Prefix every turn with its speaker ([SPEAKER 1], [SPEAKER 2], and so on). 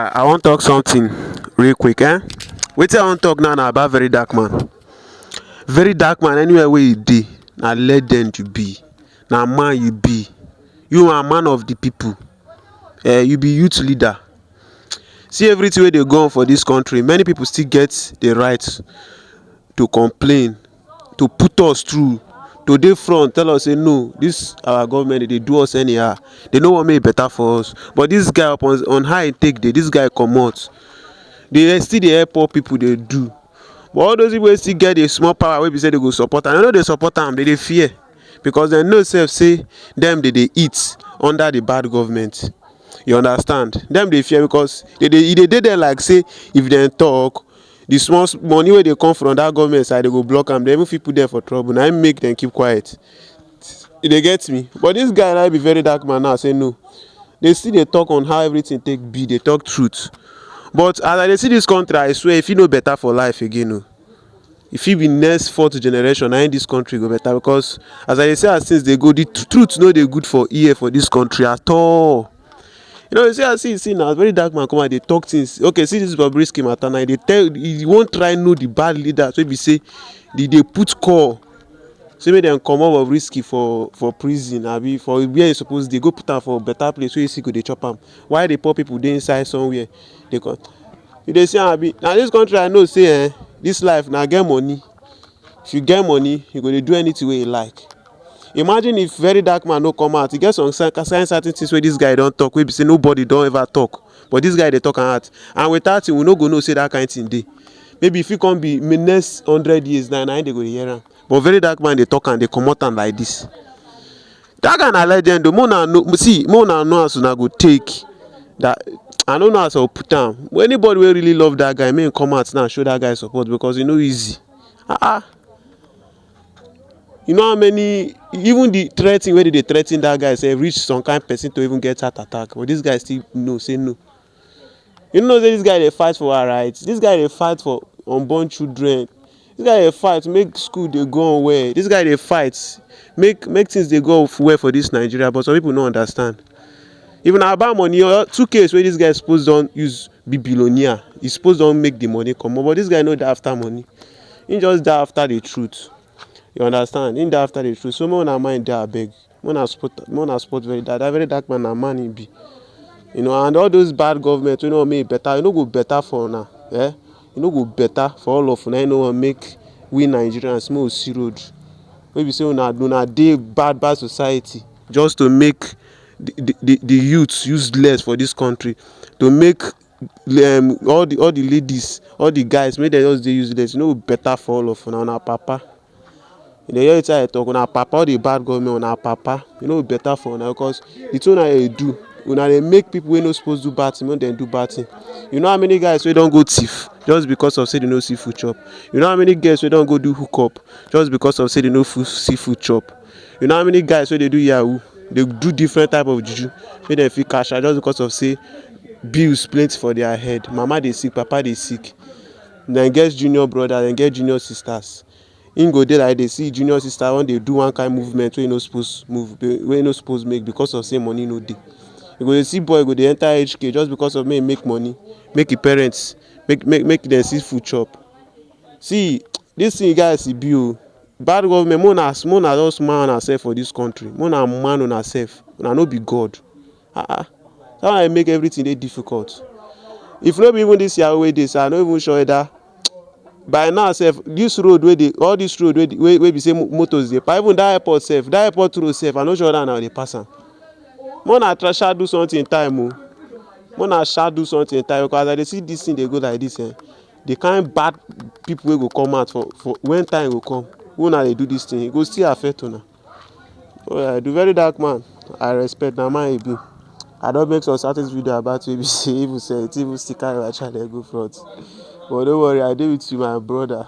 [SPEAKER 1] I wan talk something real quick. Wetin I wan talk now na about very dark man. Very dark man, anywhere wey you dey, na legend you be, na man you be. You are man of the people. You be youth leader. See everything wey dey go on for dis country, many people still get the right to complain, to put us through, to dey front tell us say no, dis our government dey do us anyhow, dey no wan make e better for us. But dis guy on how e take dey, dis guy comot, dey still dey help poor people dey do. But all those people wey still get a small power wey be say dey go support am, dem no dey support am, dey dey fear, because dem know sef say dem dey eat under the bad government. You understand? Dem dey fear because e dey there like say if dem talk, the small money wey dey come from that government side, dey go block am, dem even fit put dem for trouble. Na im make dem keep quiet. You dey get me? But dis guy na be very dark man now say no, dey still dey talk on how everything take be, dey talk truth. But as I dey see dis country, I swear e fit no better for life again o. E fit be next fourth generation na im dis country go better, because as I dey see as things dey go, the truth no dey good for ear for dis country at all. You know, you see now, very dark man come out dey talk things. Okay, see this Bobrisky matter now, he wan try know the bad leaders wey be say dey put call say make dem comot Bobrisky for prison, abi for where e suppose dey, go put am for better place wey e go dey chop am, while the poor people dey inside somewhere. You dey see am abi? Na dis country I know say dis life na get money. If you get money, you go dey do anything wey you like. Imagine if very dark man no come out, e get some certain things wey dis guy don talk wey be say nobody don ever talk, but dis guy dey talk am out, and without him we no go know say that kind thing dey. Maybe e fit come be next 100 years na im dey go dey hear am. But very dark man dey talk am, dey comot am like this. That guy na legend o. Make una know as una go take that. I no know as I go put am. Anybody wey really love that guy, make him come out now show that guy support, because e no easy. You know how many, even the threatening wey dey threa ten that guy sef reach some kind person to even get heart attack, but dis guy still know say no. You know say dis guy dey fight for our rights. Dis guy dey fight for unborn children. Dis guy dey fight make school dey go on well. Dis guy dey fight make things dey go well for dis Nigeria, but some people no understand. If na about money, or 2 case wey dis guy suppose don use be billionaire, e suppose don make the money comot, but dis guy no dey after money. He just dey after the truth. You understand? He dey after the truth. So make una mind dey, abeg. Make una support very dark. That very dark man na man he be. You know, and all those bad government wey no wan make e better, e no go better for una. E no go better for all of una. E no wan make we Nigerians make we see road wey be say una dey bad society just to make the youth useless for dis country, to make all the ladies, all the guys, make dem just dey useless. E no go better for all of una papa. You dey hear wetin I talk? Una papa, all the bad government, una papa. E no go better for una, because the thing una dey do, una dey make people wey no suppose do bad thing make dem do bad thing. You know how many guys wey don go thief just because of say they no see food chop? You know how many girls wey don go do hook up just because of say they no see food chop? You know how many guys wey dey do yahoo, dey do different type of juju make dem fit cash out just because of say bills plenty for their head? Mama dey sick, papa dey sick, dem get junior brothers, dem get junior sisters. Im go dey like dey see junior sister wan dey do one kind movement wey no suppose make because of say money no dey. You go dey see boy go dey enter HK just because of make e make money, make e parents make dem see food chop. See, dis thing guys e be o. Bad government, make una just man una sef for dis country. Make una man una sef. Una no be God. That one dey make everything dey difficult. If no be even dis yahoo wey dey, I no even sure whether by now sef dis road wey dey, all dis road wey be say motos dey pass, even that airport sef, that airport road sef, I no sure whether una dey pass am. Make una sha do something in time o. Make una sha do something in time, because as I dey see dis thing dey go like dis, the kind bad people wey go come out for when time go come, when una dey do dis thing, e go still affect una. The very dark man, I respect, na man he be. I don make some certain video about wey be say even say it even still carry my channel go front. But don't worry, I dey with you my brother.